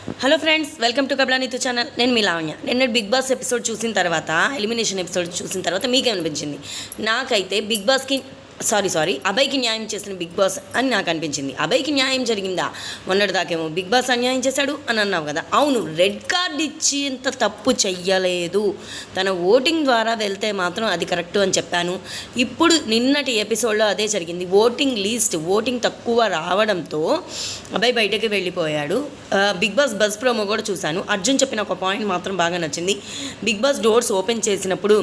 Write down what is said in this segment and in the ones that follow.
Hello friends, welcome to కబలానీతు channel. నేను మీ లావణ్య. నిన్న బిగ్ బాస్ ఎపిసోడ్ చూసిన తర్వాత, ఎలిమినేషన్ ఎపిసోడ్ చూసిన తర్వాత మీకేమనిపించింది? నాకైతే బిగ్ బాస్కి అభయ్కి న్యాయం చేసిన బిగ్ బాస్ అని నాకు అనిపించింది. అభయ్కి న్యాయం జరిగిందా? మొన్నటిదాకేమో బిగ్ బాస్ అన్యాయం చేశాడు అని అన్నావు కదా. అవును, రెడ్ కార్డ్ ఇచ్చి ఇంత తప్పు చెయ్యలేదు. తన ఓటింగ్ ద్వారా వెళ్తే మాత్రం అది కరెక్టు అని చెప్పాను. ఇప్పుడు నిన్నటి ఎపిసోడ్లో అదే జరిగింది. ఓటింగ్ తక్కువ రావడంతో అభయ్ బయటకి వెళ్ళిపోయాడు. బిగ్ బాస్ బస్ ప్రోమో కూడా చూశాను. అర్జున్ చెప్పిన ఒక పాయింట్ మాత్రం బాగా నచ్చింది. బిగ్ బాస్ డోర్స్ ఓపెన్ చేసినప్పుడు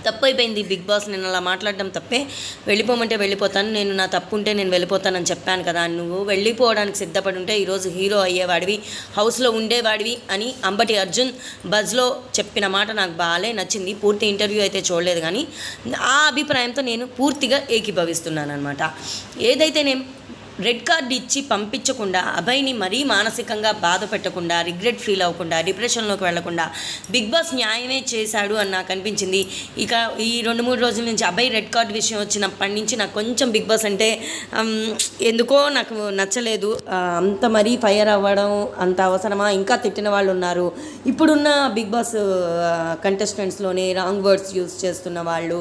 తప్పు అయిపోయింది, బిగ్ బాస్ నేను అలా మాట్లాడడం తప్పే, వెళ్ళిపోమంటే వెళ్ళిపోతాను, నేను నా తప్పు ఉంటే నేను వెళ్ళిపోతానని చెప్పాను కదా, నువ్వు వెళ్ళిపోవడానికి సిద్ధపడి ఉంటే ఈరోజు హీరో అయ్యేవాడివి, హౌస్లో ఉండేవాడివి అని అంబటి అర్జున్ బజ్లో చెప్పిన మాట నాకు బాగా నచ్చింది. పూర్తి ఇంటర్వ్యూ అయితే చూడలేదు, కానీ ఆ అభిప్రాయంతో నేను పూర్తిగా ఏకీభవిస్తున్నాను అనమాట. ఏదైతే నేను రెడ్ కార్డ్ ఇచ్చి పంపించకుండా, అభయ్ని మరీ మానసికంగా బాధ పెట్టకుండా, రిగ్రెట్ ఫీల్ అవ్వకుండా, డిప్రెషన్లోకి వెళ్లకుండా బిగ్ బాస్ న్యాయమే చేశాడు అని నాకు అనిపించింది. ఇక ఈ 2-3 రోజుల నుంచి అభయ్ రెడ్ కార్డ్ విషయం వచ్చినప్పటి నుంచి నాకు కొంచెం బిగ్ బాస్ అంటే ఎందుకో నాకు నచ్చలేదు. అంత మరీ ఫైర్ అవ్వడం అంత అవసరమా? ఇంకా తిట్టిన వాళ్ళు ఉన్నారు. ఇప్పుడున్న బిగ్ బాస్ కంటెస్టెంట్స్లోనే రాంగ్ వర్డ్స్ యూజ్ చేస్తున్న వాళ్ళు,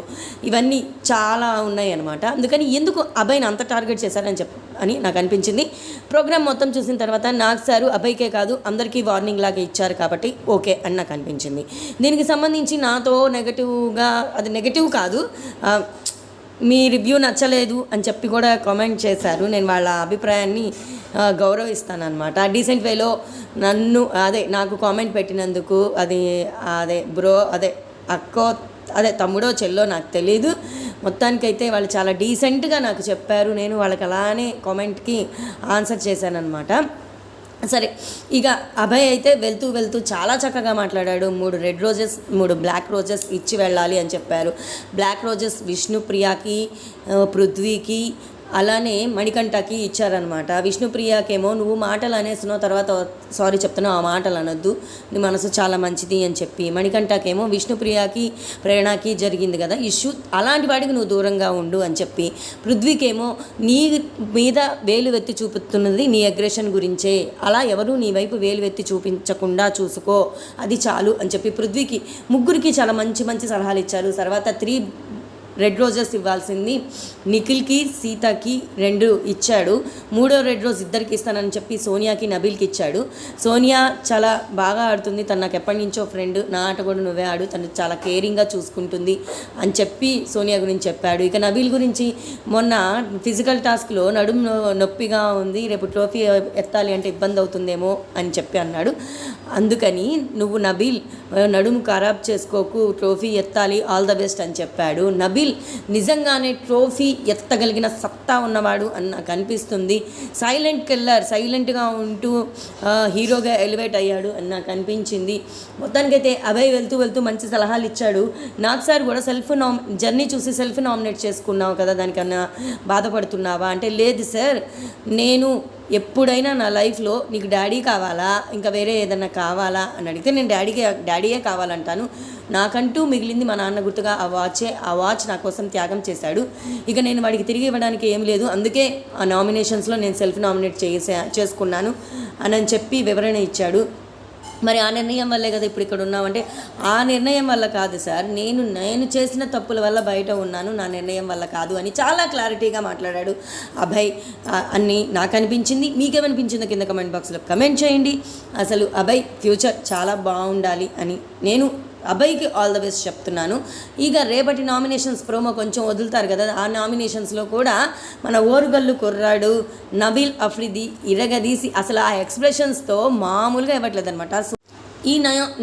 ఇవన్నీ చాలా ఉన్నాయి అనమాట. అందుకని ఎందుకు అభయ్ని అంత టార్గెట్ చేశారని అని నాకు అనిపించింది. ప్రోగ్రామ్ మొత్తం చూసిన తర్వాత నాకు సారు అభయ్కే కాదు అందరికీ వార్నింగ్ లాగా ఇచ్చారు కాబట్టి ఓకే అని నాకు అనిపించింది. దీనికి సంబంధించి నాతో నెగటివ్గా, అది నెగటివ్ కాదు, మీ రివ్యూ నచ్చలేదు అని చెప్పి కూడా కామెంట్ చేశారు. నేను వాళ్ళ అభిప్రాయాన్ని గౌరవిస్తాను అనమాట. డీసెంట్ వేలో నాకు కామెంట్ పెట్టినందుకు బ్రో, అక్కో, తమ్ముడో చెల్లో నాకు తెలీదు. మొత్తానికైతే వాళ్ళు చాలా డీసెంట్గా నాకు చెప్పారు. నేను వాళ్ళకి అలానే కామెంట్కి ఆన్సర్ చేశానమాట. సరే, ఇక అభయ్ అయితే వెళ్తూ చాలా చక్కగా మాట్లాడాడు. 3 రెడ్ రోజెస్ 3 బ్లాక్ రోజెస్ ఇచ్చి వెళ్ళాలి అని చెప్పారు. బ్లాక్ రోజెస్ విష్ణుప్రియకి, పృథ్వీకి, అలానే మణికంఠకి ఇచ్చారనమాట. విష్ణుప్రియకేమో నువ్వు మాటలు అనేస్తున్నావు, తర్వాత సారీ చెప్తున్నావు, ఆ మాటలు అనొద్దు, నీ మనసు చాలా మంచిది అని చెప్పి. మణికంఠకేమో విష్ణుప్రియకి, ప్రేరణకి జరిగింది కదా ఇష్యూ, అలాంటి వాడికి నువ్వు దూరంగా ఉండు అని చెప్పి. పృథ్వీకేమో నీ మీద వేలు వెత్తి చూపుతున్నది నీ అగ్రెషన్ గురించే, అలా ఎవరు నీ వైపు వేలు వెత్తి చూపించకుండా చూసుకో, అది చాలు అని చెప్పి పృథ్వీకి, ముగ్గురికి చాలా మంచి సలహాలు ఇచ్చారు. తర్వాత 3 రెడ్ రోజెస్ ఇవ్వాల్సింది నిఖిల్కి, సీతకి 2 ఇచ్చాడు. 3వ రెడ్ రోజ్ ఇద్దరికి ఇస్తానని చెప్పి సోనియాకి, నబీల్కి ఇచ్చాడు. సోనియా చాలా బాగా ఆడుతుంది, తను నాకు ఎప్పటి నుంచో ఫ్రెండ్, నా ఆట కూడా నువ్వే ఆడు, తను చాలా కేరింగ్గా చూసుకుంటుంది అని చెప్పి సోనియా గురించి చెప్పాడు. ఇక నబీల్ గురించి, మొన్న ఫిజికల్ టాస్క్లో నడుము నొప్పిగా ఉంది, రేపు ట్రోఫీ ఎత్తాలి అంటే ఇబ్బంది అవుతుందేమో అని చెప్పి అన్నాడు. అందుకని నువ్వు నబీల్ నడుము ఖరాబ్ చేసుకోకు, ట్రోఫీ ఎత్తాలి, ఆల్ ద బెస్ట్ అని చెప్పాడు. నబీల్ నిజంగానే ట్రోఫీ ఎత్తగలిగిన సత్తా ఉన్నవాడు అని నాకు అనిపిస్తుంది. సైలెంట్ కిల్లర్, సైలెంట్గా ఉంటూ హీరోగా ఎలివేట్ అయ్యాడు అని నాకు అనిపించింది. మొత్తానికైతే అభయ్ వెళ్తూ మంచి సలహాలు ఇచ్చాడు. నాకు సార్ కూడా జర్నీ చూసి సెల్ఫ్ నామినేట్ చేసుకున్నావు కదా, దానికన్నా బాధపడుతున్నావా అంటే, లేదు సార్, నేను ఎప్పుడైనా నా లైఫ్లో నీకు డాడీ కావాలా, ఇంకా వేరే ఏదన్నా కావాలా అని అడిగితే నేను డాడీయే కావాలంటాను. నాకంటూ మిగిలింది మా నాన్న గుర్తుగా ఆ వాచ్ నా కోసం త్యాగం చేశాడు. ఇక నేను వాడికి తిరిగి ఇవ్వడానికి ఏం లేదు, అందుకే ఆ నామినేషన్స్లో నేను సెల్ఫ్ నామినేట్ చేసుకున్నాను అని చెప్పి వివరణ ఇచ్చాడు. మరి ఆ నిర్ణయం వల్లే కదా ఇప్పుడు ఇక్కడ ఉన్నామంటే, ఆ నిర్ణయం వల్ల కాదు సార్, నేను చేసిన తప్పుల వల్ల బయట ఉన్నాను, నా నిర్ణయం వల్ల కాదు అని చాలా క్లారిటీగా మాట్లాడాడు అభయ్ అని నాకు అనిపించింది. మీకేమనిపించిందో కింద కమెంట్ బాక్స్లో కమెంట్ చేయండి. అసలు అభయ్ ఫ్యూచర్ చాలా బాగుండాలి అని నేను అభయ్కి ఆల్ ద బెస్ట్ చెప్తున్నాను. ఇక రేపటి నామినేషన్స్ ప్రోమో కొంచెం వదులుతారు కదా, ఆ నామినేషన్స్లో కూడా మన ఓరుగల్లు కుర్రాడు నబీల్ అఫ్రిది ఇరగదీసి అసలు ఆ ఎక్స్ప్రెషన్స్తో మామూలుగా ఇవ్వట్లేదు అనమాట. ఈ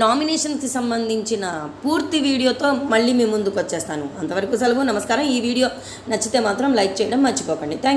నామినేషన్కి సంబంధించిన పూర్తి వీడియోతో మళ్ళీ మీ ముందుకు వచ్చేస్తాను. అంతవరకు సెలవు, నమస్కారం. ఈ వీడియో నచ్చితే మాత్రం లైక్ చేయడం మర్చిపోకండి. Thank you.